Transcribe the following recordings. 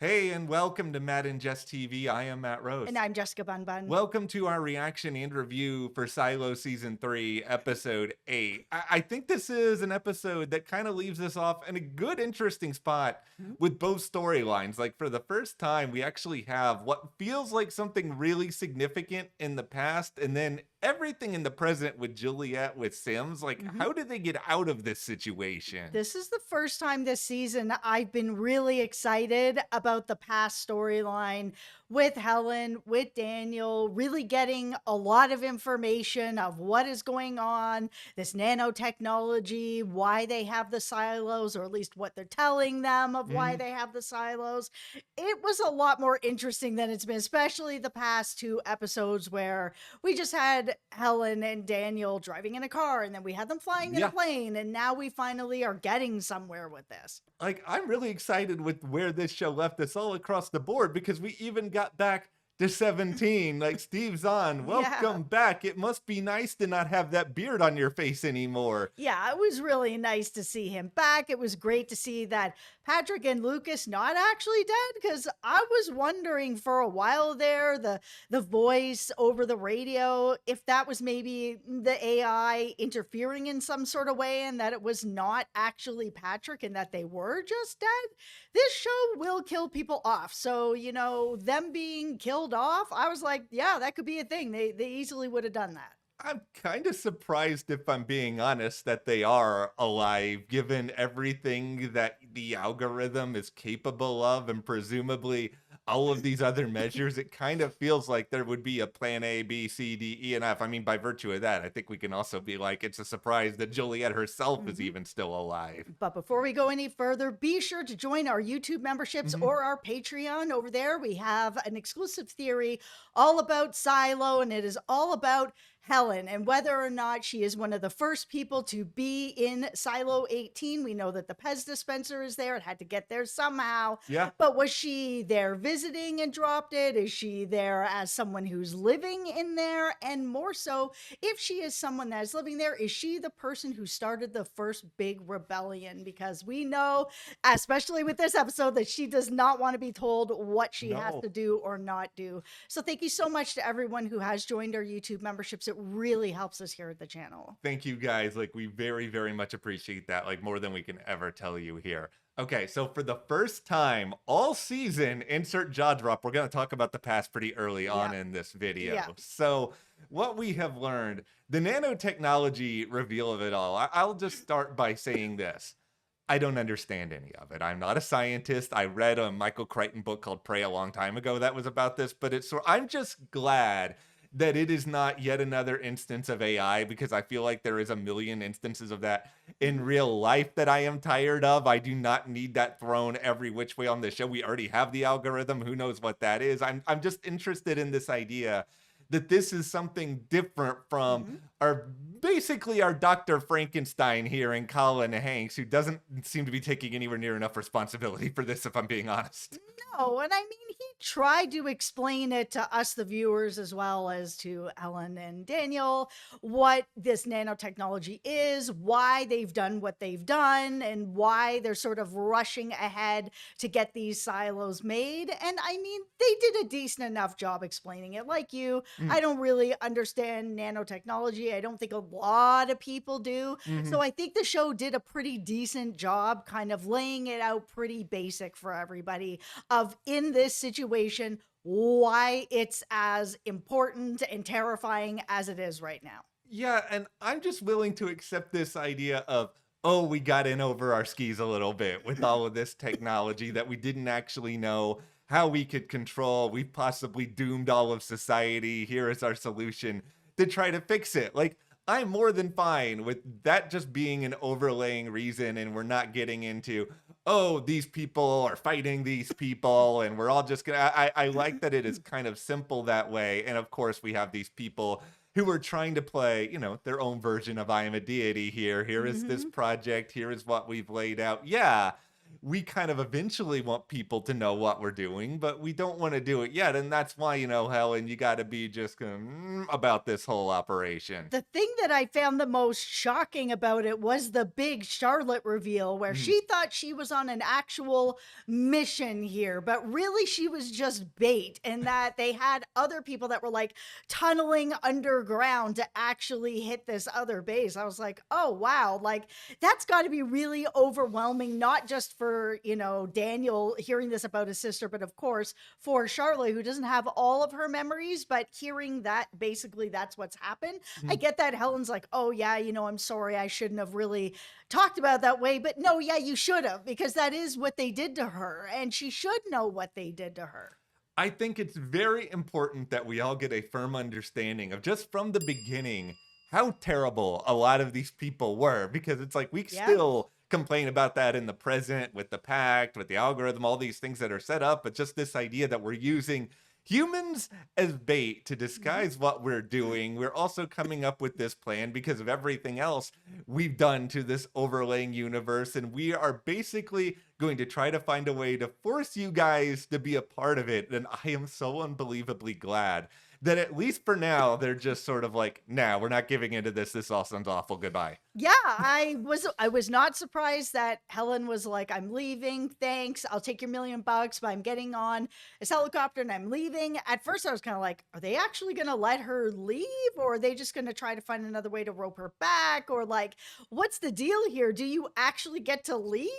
Hey, and welcome to Matt and Jess TV. I am Matt Rose. And I'm Jessica Bun Bun. Welcome to our reaction and review for Silo Season 3, Episode 8. I think this is an episode that kind of leaves us off in a good, interesting spot Mhm. with both storylines. Like, for the first time, we actually have what feels like something really significant in the past, and then everything in the present with Juliet, with Sims. Like, Mhm. how did they get out of this situation? This is the first time this season I've been really excited about the past storyline with Helen, with Daniel, really getting a lot of information of what is going on, this nanotechnology, why they have the silos, or at least what they're telling them of why they have the silos. It was a lot more interesting than it's been, especially the past two episodes where we just had Helen and Daniel driving in a car, and then we had them flying in a Yeah. plane, and now we finally are getting somewhere with this. Like, I'm really excited with where this show left us all across the board, because we even got back to 17. Like, Steve's on. Yeah. Welcome back. It must be nice to not have that beard on your face anymore. Yeah, it was really nice to see him back. It was great to see that Patrick and Lucas not actually dead, because I was wondering for a while there, the voice over the radio, if that was maybe the AI interfering in some sort of way and that it was not actually Patrick and that they were just dead. This show will kill people off. So, them being killed off, I was like, yeah, that could be a thing. They easily would have done that. I'm kind of surprised, if I'm being honest, that they are alive, given everything that the algorithm is capable of, and presumably all of these other measures. It kind of feels like there would be a plan A, B, C, D, E, and F. I mean, by virtue of that, I think we can also be like, it's a surprise that Juliet herself is Mhm. even still alive. But before we go any further, be sure to join our YouTube memberships Mhm. or our Patreon. Over there, we have an exclusive theory all about Silo, and it is all about Helen and whether or not she is one of the first people to be in Silo 18. We know that the Pez dispenser is there. It had to get there somehow. Yeah. But was she there visiting and dropped it? Is she there as someone who's living in there? And more so, if she is someone that is living there, is she the person who started the first big rebellion? Because we know, especially with this episode, that she does not want to be told what she has No. to do or not do. So thank you so much to everyone who has joined our YouTube memberships. It really helps us here at the channel. Thank you guys. Like, we very, very much appreciate that. Like, more than we can ever tell you here. Okay, so for the first time all season, insert jaw drop, we're going to talk about the past pretty early on Yeah. in this video. Yeah. So, what we have learned, the nanotechnology reveal of it all, I'll just start by saying this. I don't understand any of it. I'm not a scientist. I read a Michael Crichton book called Prey a long time ago that was about this, but I'm just glad that it is not yet another instance of AI, because I feel like there is a million instances of that in real life that I am tired of. I do not need that thrown every which way on the show. We already have the algorithm. Who knows what that is? I'm just interested in this idea that this is something different from Mhm. our Dr. Frankenstein here in Colin Hanks, who doesn't seem to be taking anywhere near enough responsibility for this, if I'm being honest. No, and I mean, he tried to explain it to us, the viewers, as well as to Ellen and Daniel, what this nanotechnology is, why they've done what they've done, and why they're sort of rushing ahead to get these silos made. And I mean, they did a decent enough job explaining it. Like you, Mm. I don't really understand nanotechnology. I don't think a lot of people do. Mhm. So I think the show did a pretty decent job kind of laying it out pretty basic for everybody of, in this situation, why it's as important and terrifying as it is right now. Yeah, and I'm just willing to accept this idea of, oh, we got in over our skis a little bit with all of this technology that we didn't actually know how we could control. We've possibly doomed all of society. Here is our solution to try to fix it. Like, I'm more than fine with that just being an overlaying reason, and we're not getting into, oh, these people are fighting these people, and we're all just gonna. I like that it is kind of simple that way. And of course, we have these people who are trying to play, their own version of I am a deity here. Here is this Mhm. project. Here is what we've laid out. Yeah, we kind of eventually want people to know what we're doing, but we don't want to do it yet. And that's why, Helen, you got to be just about this whole operation. The thing that I found the most shocking about it was the big Charlotte reveal where Mhm. she thought she was on an actual mission here, but really she was just bait, and that they had other people that were like tunneling underground to actually hit this other base. I was like, oh, wow. Like, that's got to be really overwhelming, not just for, Daniel hearing this about his sister, but of course for Charlotte, who doesn't have all of her memories, but hearing that basically that's what's happened. I get that Helen's like, oh, yeah, I'm sorry. I shouldn't have really talked about it that way. But no, yeah, you should have, because that is what they did to her. And she should know what they did to her. I think it's very important that we all get a firm understanding of just from the beginning how terrible a lot of these people were, because it's like we Yeah. still complain about that in the present with the pact, with the algorithm, all these things that are set up, but just this idea that we're using humans as bait to disguise what we're doing. We're also coming up with this plan because of everything else we've done to this overlaying universe, and we are basically going to try to find a way to force you guys to be a part of it. And I am so unbelievably glad that at least for now they're just sort of like, nah, we're not giving into this. This all sounds awful. Goodbye. Yeah, I was not surprised that Helen was like, I'm leaving. Thanks. I'll take your $1,000,000, but I'm getting on this helicopter and I'm leaving. At first I was kind of like, are they actually going to let her leave, or are they just going to try to find another way to rope her back, or like, what's the deal here? Do you actually get to leave?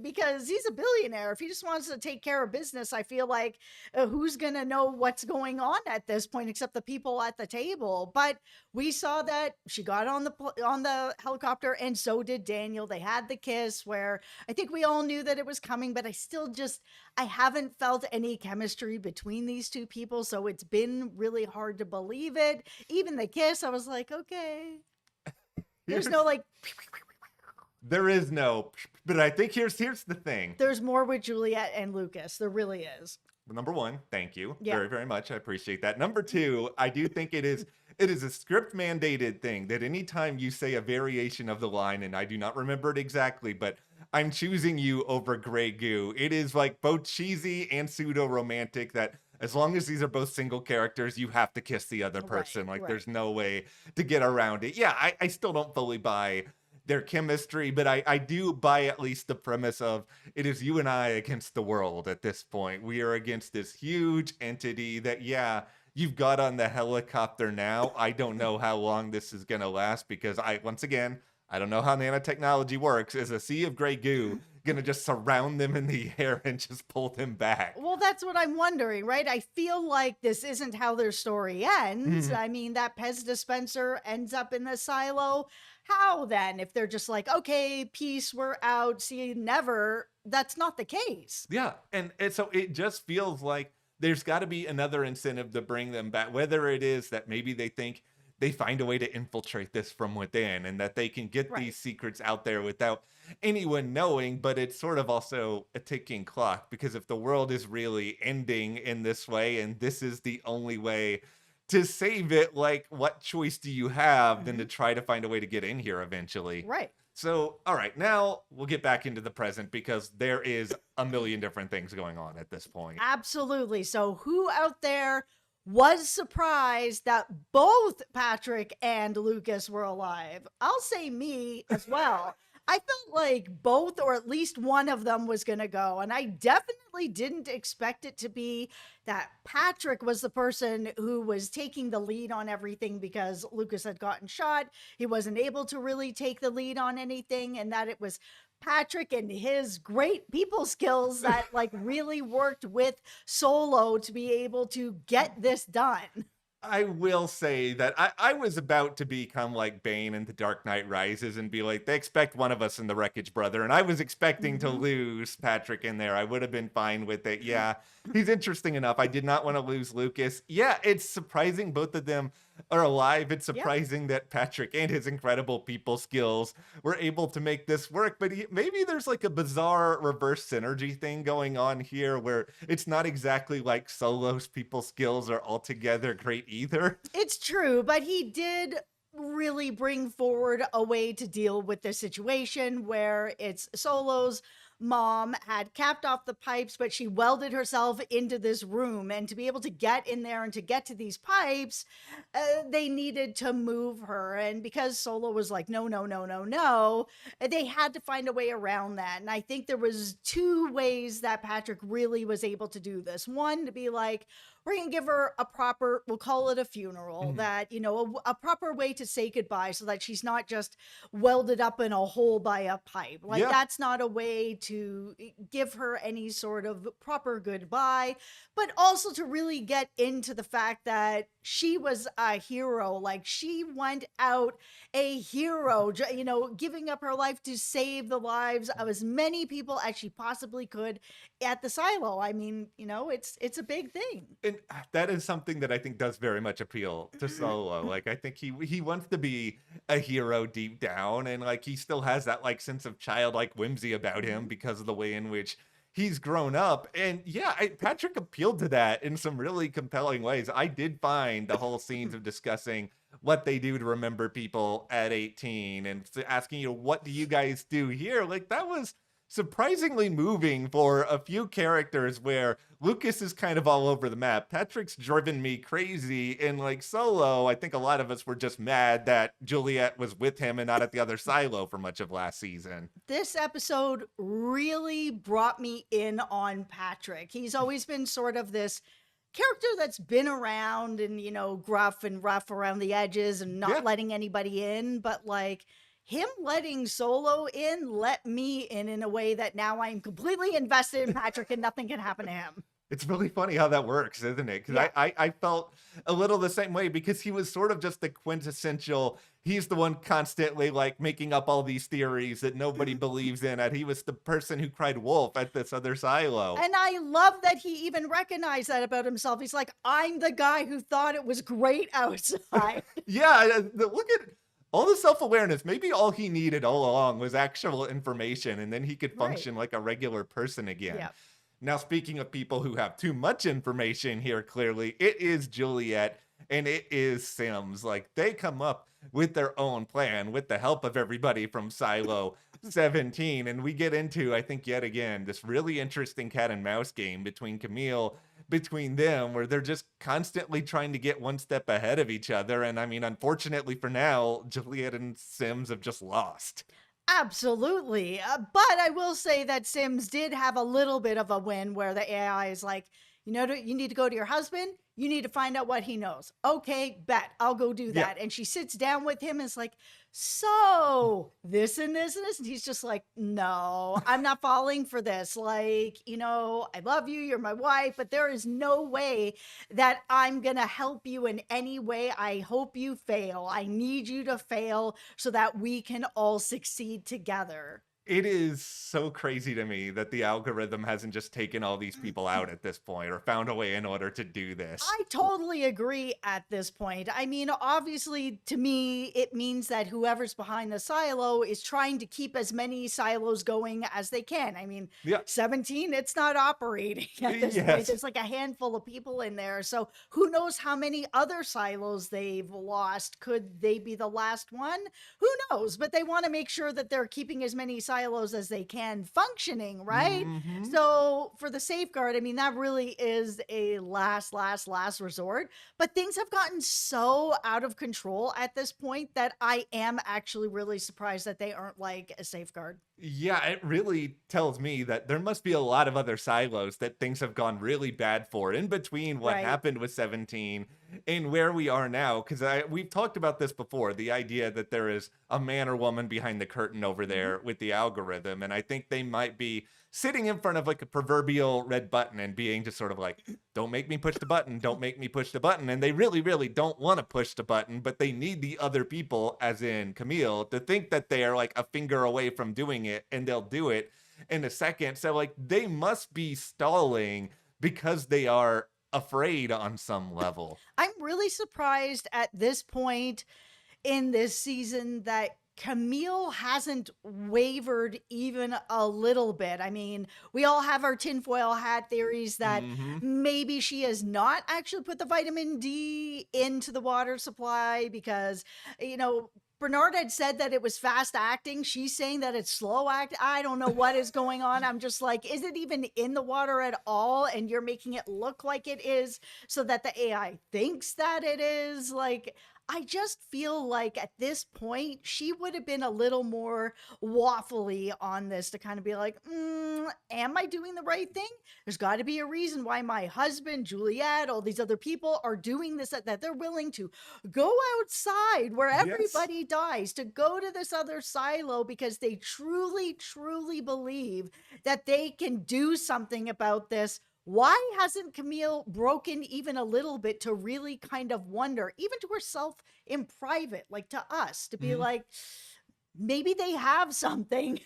Because he's a billionaire. If he just wants to take care of business, I feel like who's going to know what's going on at this point except the people at the table? But we saw that she got on the helicopter, and so did Daniel. They had the kiss where I think we all knew that it was coming, but I haven't felt any chemistry between these two people, so it's been really hard to believe it. Even the kiss, I was like, okay. There's no like, There is no, but I think here's the thing. there's more with Juliet and Lucas. There really is. Number one, thank you Yeah. very, very much. I appreciate that. Number two, I do think it is a script mandated thing that anytime you say a variation of the line, and I do not remember it exactly, but I'm choosing you over Grey Goo, it is like both cheesy and pseudo romantic that as long as these are both single characters, you have to kiss the other person. Right, There's no way to get around it. Yeah, I still don't fully buy their chemistry, but I do buy at least the premise of it is you and I against the world at this point. We are against this huge entity that, yeah, you've got on the helicopter now. I don't know how long this is going to last because once again, I don't know how nanotechnology works. Is a sea of gray goo going to just surround them in the air and just pull them back? Well, that's what I'm wondering, right? I feel like this isn't how their story ends. I mean, that Pez dispenser ends up in the silo. How then? If they're just like, okay, peace, we're out, see you never. That's not the case. Yeah, and so it just feels like there's got to be another incentive to bring them back, whether it is that maybe they think they find a way to infiltrate this from within and that they can get Right. these secrets out there without anyone knowing, but it's sort of also a ticking clock because if the world is really ending in this way and this is the only way to save it, like what choice do you have than to try to find a way to get in here eventually? Right. So, all right, now we'll get back into the present because there is a million different things going on at this point. Absolutely. So, who out there was surprised that both Patrick and Lucas were alive? I'll say me as well. I felt like both or at least one of them was going to go. And I definitely didn't expect it to be that Patrick was the person who was taking the lead on everything because Lucas had gotten shot. He wasn't able to really take the lead on anything, and that it was Patrick and his great people skills that like really worked with Solo to be able to get this done. I will say that I was about to become like Bane in The Dark Knight Rises and be like, they expect one of us in the Wreckage Brother. And I was expecting to lose Patrick in there. I would have been fine with it. Yeah, he's interesting enough. I did not want to lose Lucas. Yeah, it's surprising both of them are alive. It's surprising that Patrick and his incredible people skills were able to make this work. But maybe there's like a bizarre reverse synergy thing going on here where it's not exactly like Solo's people skills are altogether great either. It's true, but he did really bring forward a way to deal with the situation where it's Solo's mom had capped off the pipes, but she welded herself into this room. And to be able to get in there and to get to these pipes, they needed to move her. And because Solo was like, no, no, no, no, no, they had to find a way around that. And I think there was two ways that Patrick really was able to do this. One, to be like, we're going to give her a proper, we'll call it a funeral, Mhm. that, a proper way to say goodbye so that she's not just welded up in a hole by a pipe. Like, Yeah. that's not a way to give her any sort of proper goodbye, but also to really get into the fact that she was a hero. Like, she went out a hero, giving up her life to save the lives of as many people as she possibly could at the silo. I mean, it's a big thing. And that is something that I think does very much appeal to Solo. Like I think he wants to be a hero deep down, and like he still has that like sense of childlike whimsy about him because of the way in which he's grown up. And yeah, Patrick appealed to that in some really compelling ways. I did find the whole scenes of discussing what they do to remember people at 18 and asking, what do you guys do here? Like that was surprisingly moving for a few characters where Lukas is kind of all over the map. Patrick's driven me crazy. And like Solo, I think a lot of us were just mad that Juliet was with him and not at the other silo for much of last season. This episode really brought me in on Patrick. He's always been sort of this character that's been around and, gruff and rough around the edges and not Yeah. letting anybody in. But like him letting Solo in, let me in a way that now I'm completely invested in Patrick and nothing can happen to him. It's really funny how that works, isn't it? Because Yeah. I felt a little the same way because he was sort of just the quintessential. He's the one constantly like making up all these theories that nobody believes in. And he was the person who cried wolf at this other silo. And I love that he even recognized that about himself. He's like, I'm the guy who thought it was great outside. Yeah, look at all the self-awareness. Maybe all he needed all along was actual information, and then he could Right. function like a regular person again. Yeah. Now, speaking of people who have too much information here, clearly, it is Juliet and it is Sims. Like, they come up with their own plan with the help of everybody from Silo 17. And we get into, I think, yet again, this really interesting cat and mouse game between them, where they're just constantly trying to get one step ahead of each other. And I mean, unfortunately for now, Juliet and Sims have just lost. Absolutely. But I will say that Sims did have a little bit of a win where the AI is like, you need to go to your husband. You need to find out what he knows. Okay, bet. I'll go do Yeah. that. And she sits down with him and is like, so this and this and this. And he's just like, no, I'm not falling for this. Like, I love you. You're my wife, but there is no way that I'm going to help you in any way. I hope you fail. I need you to fail so that we can all succeed together. It is so crazy to me that the algorithm hasn't just taken all these people out at this point or found a way in order to do this. I totally agree at this point. I mean, obviously, to me, it means that whoever's behind the silo is trying to keep as many silos going as they can. I mean, Yeah. 17, it's not operating at this point. Yes. There's like a handful of people in there. So who knows how many other silos they've lost? Could they be the last one? Who knows? But they want to make sure that they're keeping as many silos as they can functioning, right? Mhm. So for the safeguard, I mean, that really is a last resort. But things have gotten so out of control at this point that I am actually really surprised that they aren't like a safeguard. Yeah, it really tells me that there must be a lot of other silos that things have gone really bad for in between what Right. happened with 17 and where we are now. Because we've talked about this before, the idea that there is a man or woman behind the curtain over there with the algorithm. And I think they might be sitting in front of like a proverbial red button and being just sort of like, don't make me push the button, don't make me push the button. And they really, really don't want to push the button, but they need the other people, as in Camille, to think that they are like a finger away from doing it, and they'll do it in a second. So like they must be stalling because they are afraid on some level. I'm really surprised at this point in this season that Camille hasn't wavered even a little bit. I mean, we all have our tinfoil hat theories that Mhm. maybe she has not actually put the vitamin D into the water supply because, Bernard had said that it was fast acting. She's saying that it's slow act. I don't know what is going on. I'm just like, is it even in the water at all? And you're making it look like it is so that the AI thinks that it is. Like, I just feel like at this point, she would have been a little more waffly on this to kind of be like, am I doing the right thing? There's got to be a reason why my husband, Juliet, all these other people are doing this, that they're willing to go outside where Yes. everybody dies, to go to this other silo because they truly, truly believe that they can do something about this. Why hasn't Camille broken even a little bit to really kind of wonder, even to herself in private, like to us, to be Mhm. like, maybe they have something?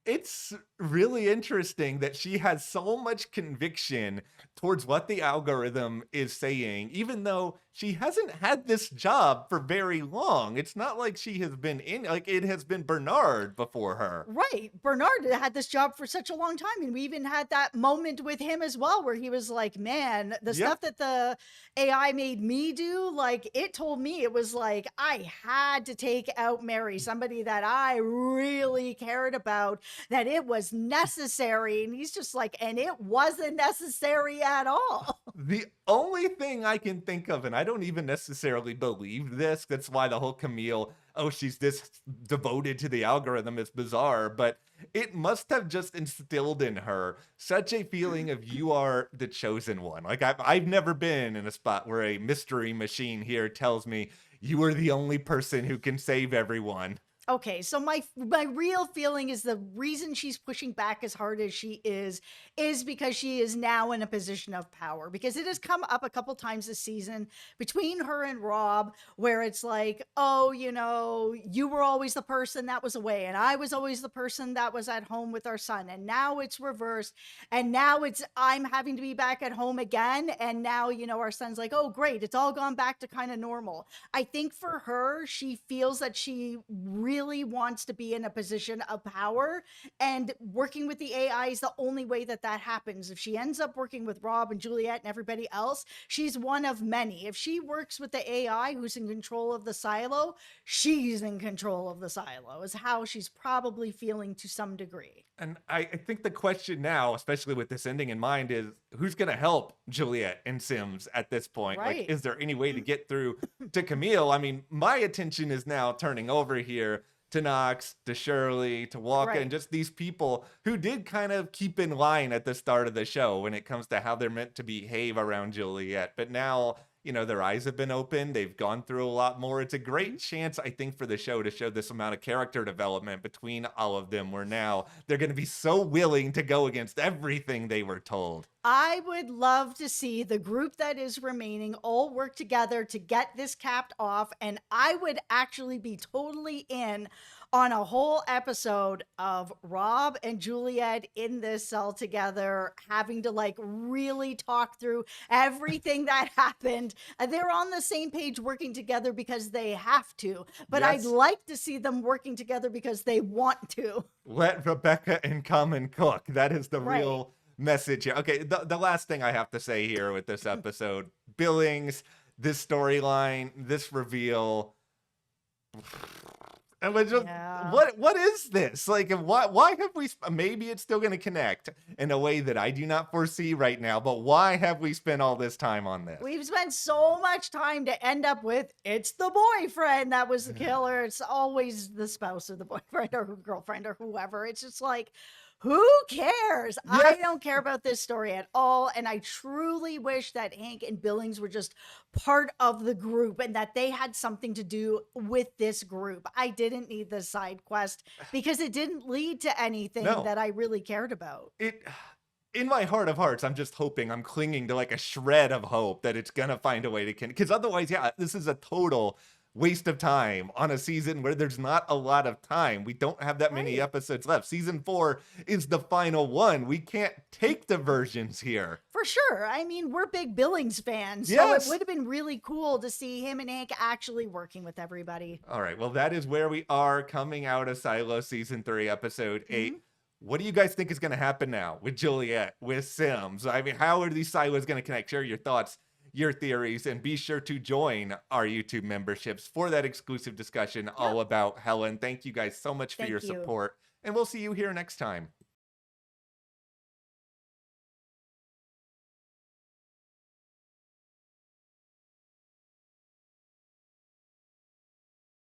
It's really interesting that she has so much conviction towards what the algorithm is saying, even though she hasn't had this job for very long. It's not like she has been in, like, it has been Bernard before her. Right. Bernard had this job for such a long time. And we even had that moment with him as well, where he was like, man, the Yep. stuff that the AI made me do, like, it told me it was like, I had to take out Mary, somebody that I really cared about, that it was necessary. And he's just like, and it wasn't necessary at all. The only thing I can think of, and I don't even necessarily believe this, that's why the whole Camille, oh, she's this devoted to the algorithm, is bizarre, but it must have just instilled in her such a feeling of you are the chosen one. Like I've never been in a spot where a mystery machine here tells me you are the only person who can save everyone. Okay, so my real feeling is the reason she's pushing back as hard as she is because she is now in a position of power, because it has come up a couple times this season between her and Rob where it's like, oh, you were always the person that was away and I was always the person that was at home with our son, and now it's reversed, and now it's I'm having to be back at home again, and now our son's like, oh great, it's all gone back to kind of normal. I think for her, she feels that she really wants to be in a position of power, and working with the AI is the only way that that happens. If she ends up working with Rob and Juliet and everybody else, she's one of many. If she works with the AI who's in control of the silo, she's in control of the silo, is how she's probably feeling to some degree. And I think the question now, especially with this ending in mind, is who's going to help Juliet and Sims at this point? Like, Right. is there any way to get through to Camille? I mean, my attention is now turning over here to Knox, to Shirley, to Walker, and Right. just these people who did kind of keep in line at the start of the show when it comes to how they're meant to behave around Juliet. But now, their eyes have been opened. They've gone through a lot more. It's a great chance, I think, for the show to show this amount of character development between all of them, where now they're going to be so willing to go against everything they were told. I would love to see the group that is remaining all work together to get this capped off. And I would actually be totally in on a whole episode of Rob and Juliet in this cell together, having to like really talk through everything that happened. They're on the same page working together because they have to, but I'd Yes. like to see them working together because they want to. Let Rebecca and Common cook. That is the Right. real message here. Okay, the last thing I have to say here with this episode, Billings, this storyline, this reveal. And we're just Yeah. what is this? Like, why have we maybe it's still going to connect in a way that I do not foresee right now, but why have we spent all this time on this? We've spent so much time to end up with it's the boyfriend that was the killer. It's always the spouse or the boyfriend or girlfriend or whoever. It's just like, who cares? I Yes. don't care about this story at all. And I truly wish that Hank and Billings were just part of the group and that they had something to do with this group. I didn't need the side quest because it didn't lead to anything No. that I really cared about. It in my heart of hearts, I'm just hoping, I'm clinging to like a shred of hope that it's gonna find a way to because otherwise, yeah, this is a total waste of time on a season where there's not a lot of time. We don't have that many Right. episodes left. Season 4 is the final one. We can't take diversions here. For sure. I mean, we're big Billings fans, so Yes. it would have been really cool to see him and Hank actually working with everybody. All right, well, that is where we are coming out of Silo season 3, episode 8. Mhm. What do you guys think is going to happen now with Juliet, with Sims? I mean, how are these silos going to connect? Share your thoughts your theories, and be sure to join our YouTube memberships for that exclusive discussion Yep. all about Helen. Thank you guys so much for your Thank you. support, and we'll see you here next time.